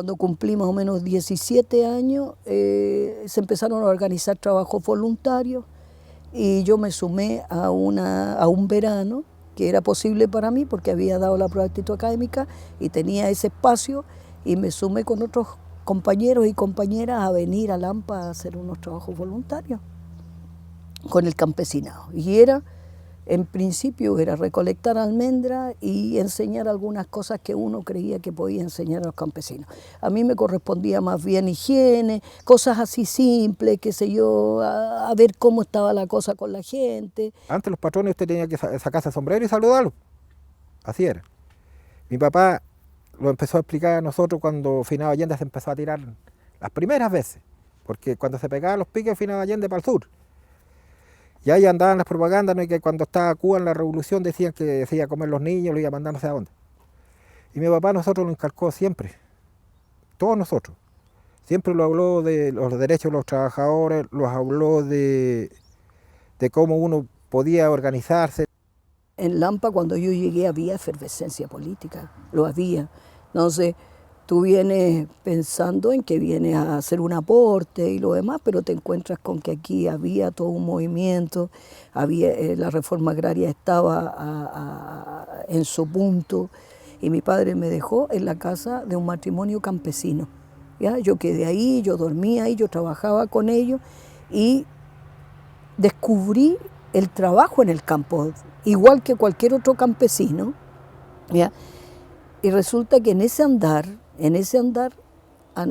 Cuando cumplí más o menos 17 años, se empezaron a organizar trabajos voluntarios y yo me sumé a un verano que era posible para mí porque había dado la prueba de actitud académica y tenía ese espacio, y me sumé con otros compañeros y compañeras a venir a Lampa a hacer unos trabajos voluntarios con el campesinado. Y en principio era recolectar almendras y enseñar algunas cosas que uno creía que podía enseñar a los campesinos. A mí me correspondía más bien higiene, cosas así simples, qué sé yo, a ver cómo estaba la cosa con la gente. Antes los patrones usted tenía que sacarse el sombrero y saludarlos. Así era. Mi papá lo empezó a explicar a nosotros cuando Finado Allende se empezó a tirar las primeras veces, porque cuando se pegaban los piques Finado Allende para el sur. Y ahí andaban las propagandas, ¿no? Y que cuando estaba Cuba en la revolución decían que se iba a comer los niños, lo iba a mandar no sé a dónde. Y mi papá a nosotros lo inculcó siempre, todos nosotros. Siempre lo habló de los derechos de los trabajadores, los habló de cómo uno podía organizarse. En Lampa cuando yo llegué había efervescencia política, lo había. Entonces tú vienes pensando en que vienes a hacer un aporte y lo demás, pero te encuentras con que aquí había todo un movimiento, la reforma agraria estaba en su punto, y mi padre me dejó en la casa de un matrimonio campesino. ¿Ya? Yo quedé ahí, yo dormía ahí, yo trabajaba con ellos y descubrí el trabajo en el campo, igual que cualquier otro campesino, ¿ya? Y resulta que en ese andar,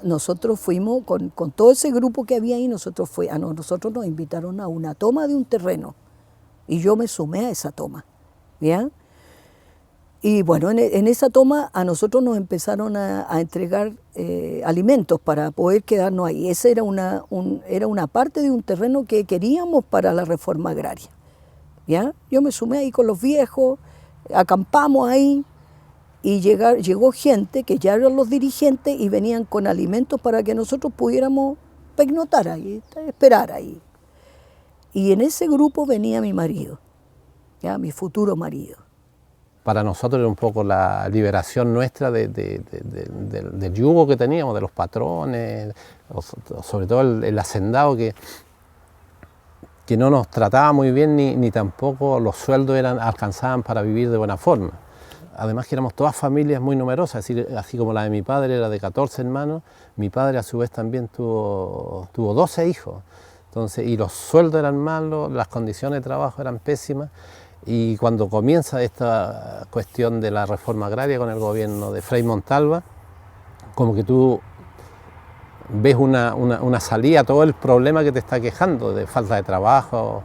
nosotros fuimos con todo ese grupo que había ahí, nosotros nos invitaron a una toma de un terreno y yo me sumé a esa toma, ¿ya? Y bueno, en esa toma a nosotros nos empezaron a entregar alimentos para poder quedarnos ahí. Esa era una parte de un terreno que queríamos para la reforma agraria, ¿ya? Yo me sumé ahí con los viejos, acampamos ahí, y llegó gente que ya eran los dirigentes y venían con alimentos para que nosotros pudiéramos pernoctar ahí, esperar ahí. Y en ese grupo venía mi marido, ¿ya? Mi futuro marido. Para nosotros era un poco la liberación nuestra del yugo que teníamos, de los patrones, sobre todo el hacendado que no nos trataba muy bien ni tampoco los sueldos alcanzaban para vivir de buena forma. Además que éramos todas familias muy numerosas, así como la de mi padre era de 14 hermanos, mi padre a su vez también tuvo 12 hijos. Entonces, y los sueldos eran malos, las condiciones de trabajo eran pésimas. Y cuando comienza esta cuestión de la reforma agraria con el gobierno de Frei Montalva, como que tú ves una salida a todo el problema que te está quejando de falta de trabajo.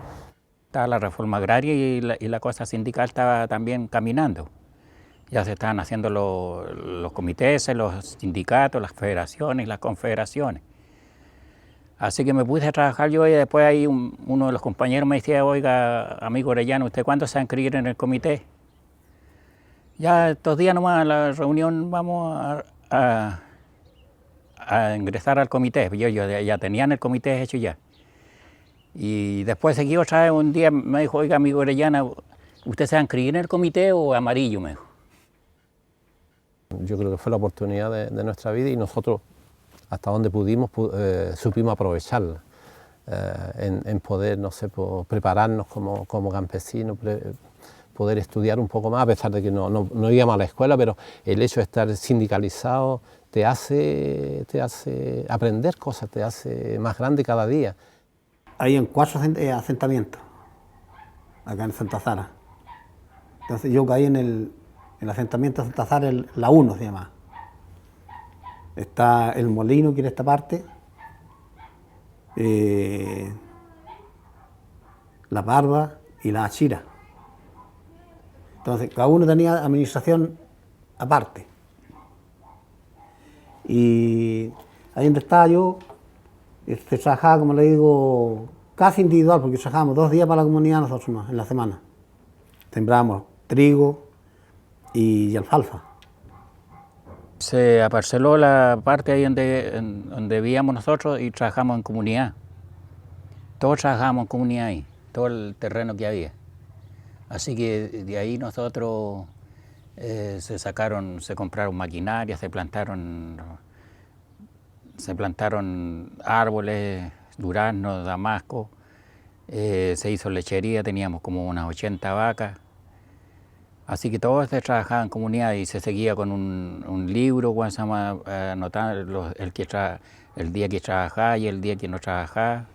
Estaba la reforma agraria y la cosa sindical estaba también caminando. Ya se estaban haciendo los comités, los sindicatos, las federaciones, las confederaciones. Así que me puse a trabajar yo y después ahí uno de los compañeros me decía, oiga, amigo Orellano, ¿usted cuándo se va a inscribir en el comité? Ya estos días nomás a la reunión vamos a ingresar al comité. Yo ya tenía el comité hecho ya. Y después seguí otra vez, un día me dijo, oiga, amigo Orellano, ¿usted se va a inscribir en el comité o amarillo? Me dijo. Yo creo que fue la oportunidad de nuestra vida y nosotros, hasta donde pudimos, supimos aprovecharla, en poder, no sé, prepararnos como campesinos, poder estudiar un poco más, a pesar de que no íbamos a la escuela, pero el hecho de estar sindicalizado te hace aprender cosas, te hace más grande cada día. Habían 4 asentamientos acá en Santa Sara. Entonces yo caí en el asentamiento de Santa Sara, la 1 se llama. Está el molino, que era esta parte, la Parva y la Achira. Entonces cada uno tenía administración aparte. Y ahí donde estaba yo, se trabajaba, como le digo, casi individual, porque trabajábamos 2 días para la comunidad nosotros más, en la semana. Sembrábamos trigo y alfalfa. Se aparceló la parte ahí donde vivíamos nosotros y trabajamos en comunidad. Todos trabajábamos en comunidad ahí, todo el terreno que había. Así que de ahí nosotros se compraron maquinaria, se plantaron se plantaron árboles, duraznos, damasco, se hizo lechería, teníamos como unas 80 vacas. Así que todos se trabajaban en comunidad y se seguía con un libro, cuando se llama, anotar el día que trabajaba y el día que no trabajaba.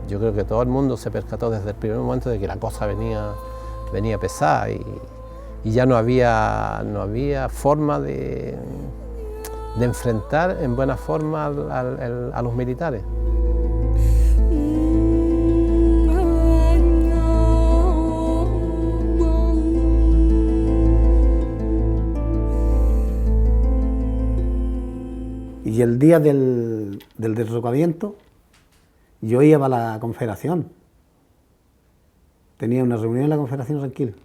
Yo creo que todo el mundo se percató desde el primer momento de que la cosa venía pesada y ya no había forma de enfrentar en buena forma a los militares. Y el día del derrocamiento, yo iba a la Confederación. Tenía una reunión en la Confederación Ranquil.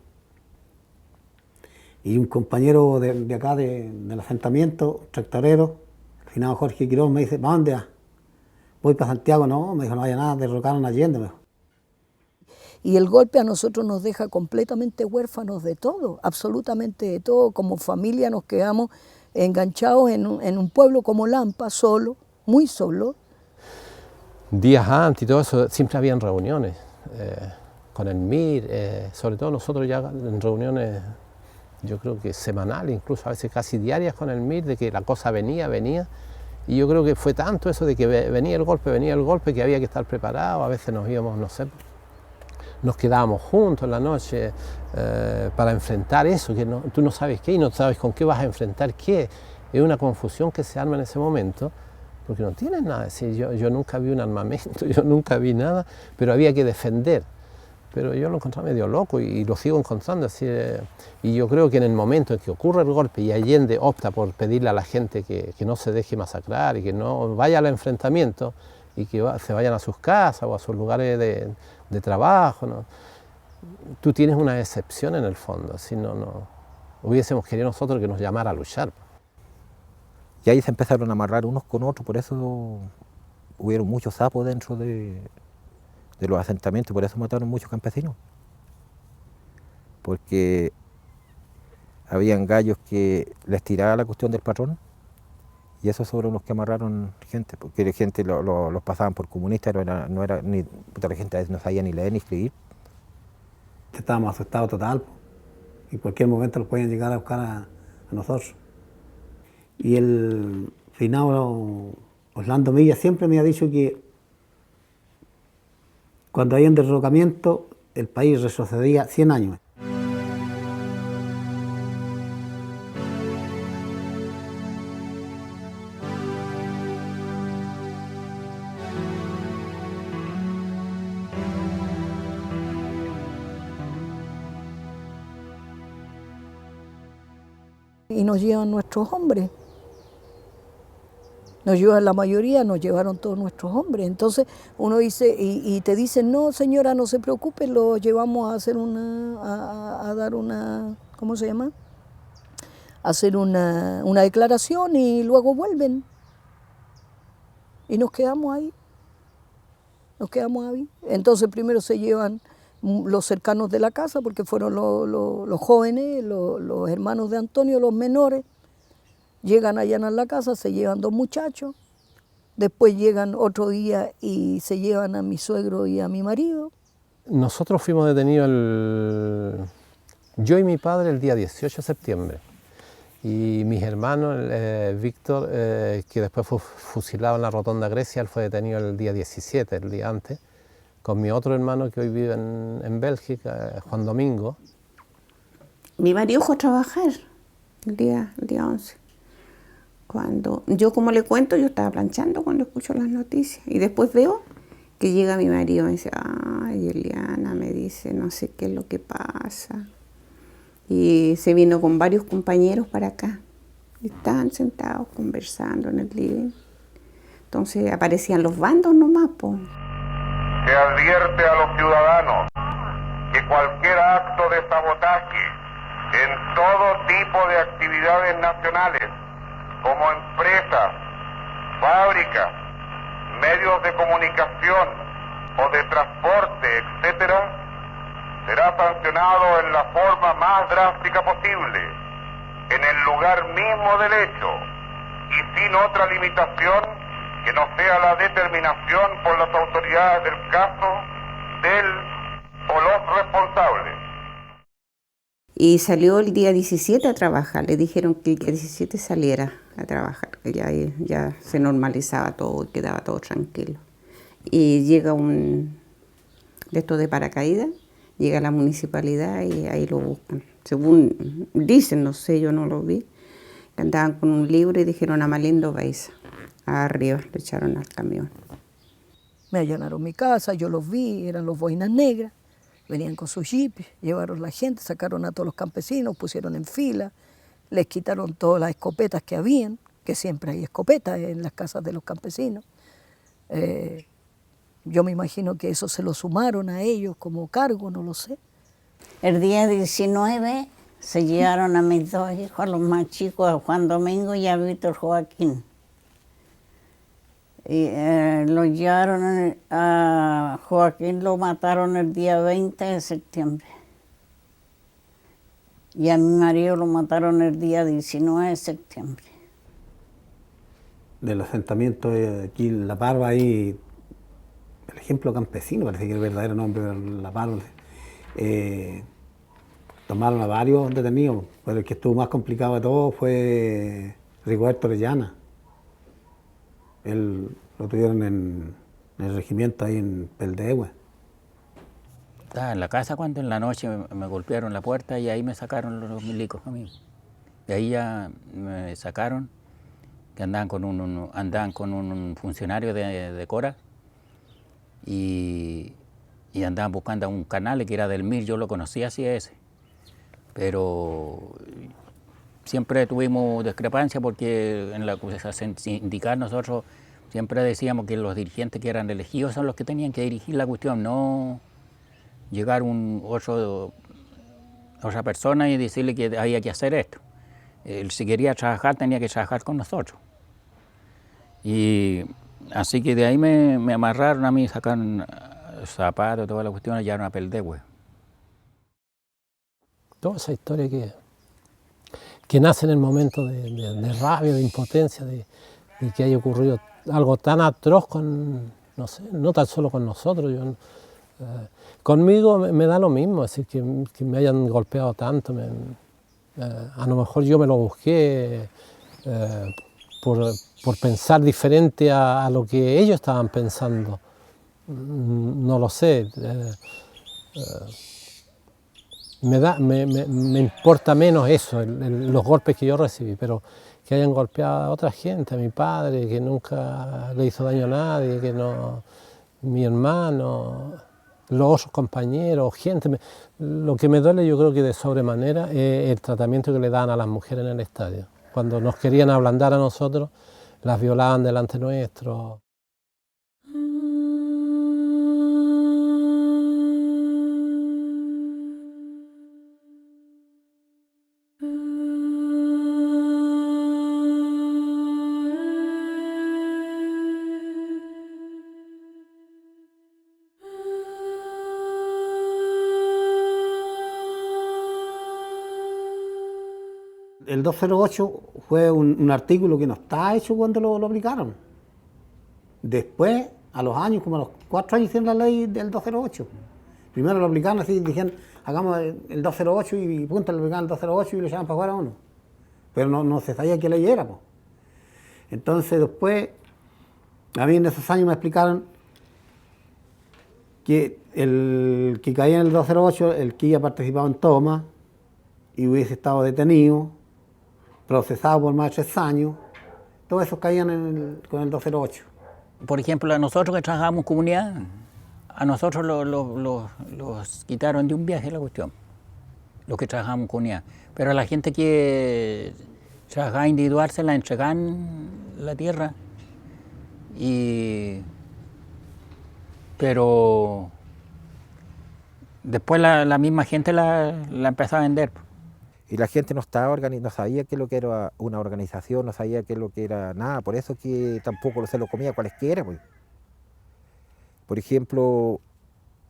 Y un compañero de acá, del asentamiento, tractorero, el finado Jorge Quirós, me dice: ¿para dónde vas? Voy para Santiago. No, me dijo, no vaya nada, derrocaron a Allende, me dijo. Y el golpe a nosotros nos deja completamente huérfanos de todo, absolutamente de todo. Como familia nos quedamos enganchados en un pueblo como Lampa, solo, muy solo. Días antes y todo eso, siempre habían reuniones con el MIR, sobre todo nosotros ya en reuniones, yo creo que semanales, incluso a veces casi diarias con el MIR, de que la cosa venía, y yo creo que fue tanto eso de que venía el golpe, que había que estar preparado. A veces nos íbamos, no sé, nos quedábamos juntos en la noche para enfrentar eso, que tú no sabes qué y no sabes con qué vas a enfrentar qué. Es una confusión que se arma en ese momento, porque no tienes nada. Es decir, yo nunca vi un armamento, yo nunca vi nada, pero había que defender. Pero yo lo encontraba medio loco y lo sigo encontrando así. Y yo creo que en el momento en que ocurre el golpe y Allende opta por pedirle a la gente que no se deje masacrar y que no vaya al enfrentamiento y que se vayan a sus casas o a sus lugares de trabajo, ¿no? Tú tienes una excepción en el fondo, si no hubiésemos querido nosotros que nos llamara a luchar. Y ahí se empezaron a amarrar unos con otros, por eso hubieron muchos sapos dentro de los asentamientos, por eso mataron muchos campesinos. Porque habían gallos que les tiraba la cuestión del patrón, y esos fueron los que amarraron gente, porque la gente los pasaban por comunistas, no era ni, la gente no sabía ni leer ni escribir. Estábamos asustados total, en cualquier momento los podían llegar a buscar a nosotros. Y el finado Orlando Milla siempre me ha dicho que cuando había un derrocamiento el país retrocedía 100 años. Y nos llevan nuestros hombres. Nos llevan la mayoría, nos llevaron todos nuestros hombres. Entonces uno dice, y te dicen, no señora, no se preocupe, lo llevamos a hacer a dar una, ¿cómo se llama? A hacer una declaración y luego vuelven. Y nos quedamos ahí. Entonces primero se llevan los cercanos de la casa, porque fueron los jóvenes, los hermanos de Antonio, los menores. Llegan a allanar la casa, se llevan 2 muchachos, después llegan otro día y se llevan a mi suegro y a mi marido. Nosotros fuimos detenidos, yo y mi padre, el día 18 de septiembre. Y mis hermanos, Víctor, que después fue fusilado en la Rotonda Grecia, él fue detenido el día 17, el día antes, con mi otro hermano que hoy vive en Bélgica, Juan Domingo. Mi marido fue a trabajar el día 11. Cuando yo, como le cuento, yo estaba planchando cuando escucho las noticias y después veo que llega mi marido y me dice, ay, Eliana, me dice, no sé qué es lo que pasa. Y se vino con varios compañeros para acá. Y estaban sentados conversando en el living. Entonces aparecían los bandos nomás, po. Se advierte a los ciudadanos que cualquier acto de sabotaje, en todo tipo de actividades nacionales, como empresas, fábricas, medios de comunicación o de transporte, etcétera, será sancionado en la forma más drástica posible, en el lugar mismo del hecho y sin otra limitación que no sea la determinación por las autoridades del caso del o los responsables. Y salió el día 17 a trabajar. Le dijeron que el día 17 saliera a trabajar, que ya se normalizaba todo y quedaba todo tranquilo. Y llega un de estos de paracaídas, llega a la municipalidad y ahí lo buscan. Según dicen, no sé, yo no lo vi, andaban con un libro y dijeron a Malindo Baiza. Arriba, le echaron al camión. Me allanaron mi casa, yo los vi, eran los boinas negras, venían con sus jeeps, llevaron la gente, sacaron a todos los campesinos, pusieron en fila, les quitaron todas las escopetas que habían, que siempre hay escopetas en las casas de los campesinos. Yo me imagino que eso se lo sumaron a ellos como cargo, no lo sé. El día 19 se llevaron a mis dos hijos, a los más chicos, a Juan Domingo y a Víctor Joaquín. Y lo llevaron a Joaquín, lo mataron el día 20 de septiembre. Y a mi marido lo mataron el día 19 de septiembre. Del asentamiento aquí en La Parva, ahí, el ejemplo campesino, parece que es el verdadero nombre de La Parva. Tomaron a varios detenidos, pero el que estuvo más complicado de todo fue Rigoberto Orellana. Él lo tuvieron en el regimiento ahí en Peldehue. Estaba en la casa cuando en la noche me golpearon la puerta y ahí me sacaron los milicos a mí. Y ahí ya me sacaron, que andaban con un funcionario de Cora y andaban buscando a un canal que era del MIR, yo lo conocía así ese. Pero siempre tuvimos discrepancia porque en la acusación sindical nosotros siempre decíamos que los dirigentes que eran elegidos son los que tenían que dirigir la cuestión, no llegar otra persona y decirle que había que hacer esto. Él, si quería trabajar, tenía que trabajar con nosotros. Y así que de ahí me amarraron a mí, sacaron zapatos, toda la cuestión, y llevaron a Peldehue. Toda esa historia que nace en el momento de rabia, de impotencia, de que haya ocurrido algo tan atroz no sé, no tan solo con nosotros. Conmigo me da lo mismo, es decir, que me hayan golpeado tanto. A lo mejor yo me lo busqué por pensar diferente a lo que ellos estaban pensando. No lo sé. Me importa menos eso, los golpes que yo recibí, pero que hayan golpeado a otra gente, a mi padre, que nunca le hizo daño a nadie, que no, mi hermano, los otros compañeros, gente. Lo que me duele, yo creo que de sobremanera, es el tratamiento que le dan a las mujeres en el estadio. Cuando nos querían ablandar a nosotros, las violaban delante nuestro. El 208 fue un artículo que no está hecho cuando lo aplicaron. Después, a los años, como a los 4 años, hicieron la ley del 208. Primero lo aplicaron así, dijeron, hagamos el 208 y punto, le aplicaron el 208 y lo echaban para afuera a uno. Pero no se sabía qué ley era, pues. Entonces después, a mí en esos años me explicaron que el que caía en el 208, el que había participado en toma y hubiese estado detenido, procesado por más de 3 años, todos esos caían con el 208. Por ejemplo, a nosotros que trabajamos en comunidad, a nosotros los quitaron de un viaje la cuestión, los que trabajamos en comunidad. Pero a la gente que trabajaba individual se la entregaban la tierra. Pero después la misma gente la empezó a vender. Y la gente no sabía qué es lo que era una organización, no sabía qué es lo que era nada, por eso que tampoco se lo comía cualesquiera, pues. Por ejemplo,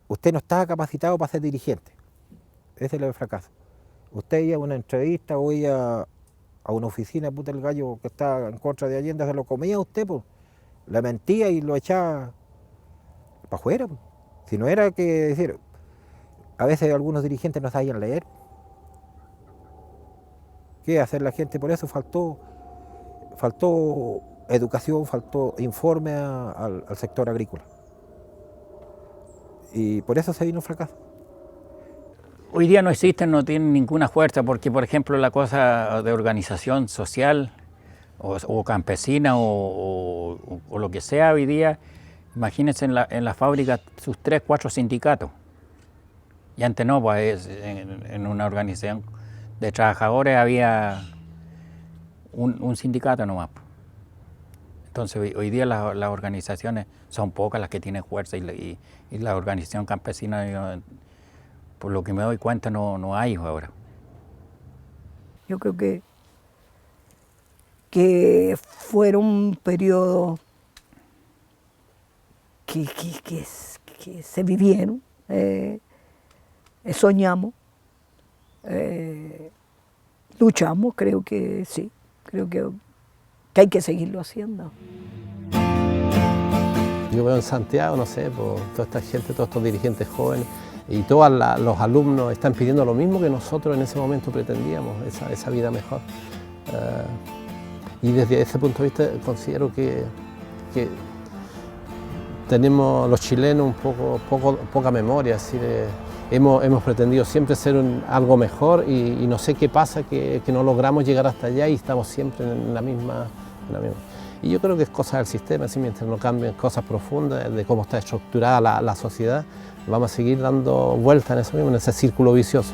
usted no estaba capacitado para ser dirigente, ese es el fracaso. Usted iba a una entrevista o iba a una oficina, puta, el gallo que está en contra de Allende se lo comía usted, pues, le mentía y lo echaba para afuera, pues. Si no era que decir, a veces algunos dirigentes no sabían leer. ¿Qué hacer la gente? Por eso faltó educación, faltó informe al sector agrícola. Y por eso se vino un fracaso. Hoy día no existen, no tienen ninguna fuerza, porque por ejemplo la cosa de organización social o campesina o lo que sea hoy día, imagínense en la fábrica sus 3, 4 sindicatos. Y antes no, pues en una organización de trabajadores había un sindicato nomás. Entonces hoy día las organizaciones son pocas las que tienen fuerza y la organización campesina, yo, por lo que me doy cuenta, no hay ahora. Yo creo que fueron un periodo que se vivieron, soñamos, luchamos, creo que sí, creo que hay que seguirlo haciendo. Yo veo en Santiago, no sé, por toda esta gente, todos estos dirigentes jóvenes, y todos los alumnos están pidiendo lo mismo que nosotros en ese momento pretendíamos, esa vida mejor. Y desde ese punto de vista considero que tenemos los chilenos poca memoria, es decir, hemos pretendido siempre ser algo mejor y no sé qué pasa, que no logramos llegar hasta allá y estamos siempre en la misma. Y yo creo que es cosa del sistema, así, mientras no cambien cosas profundas de cómo está estructurada la sociedad, vamos a seguir dando vueltas en eso mismo, en ese círculo vicioso.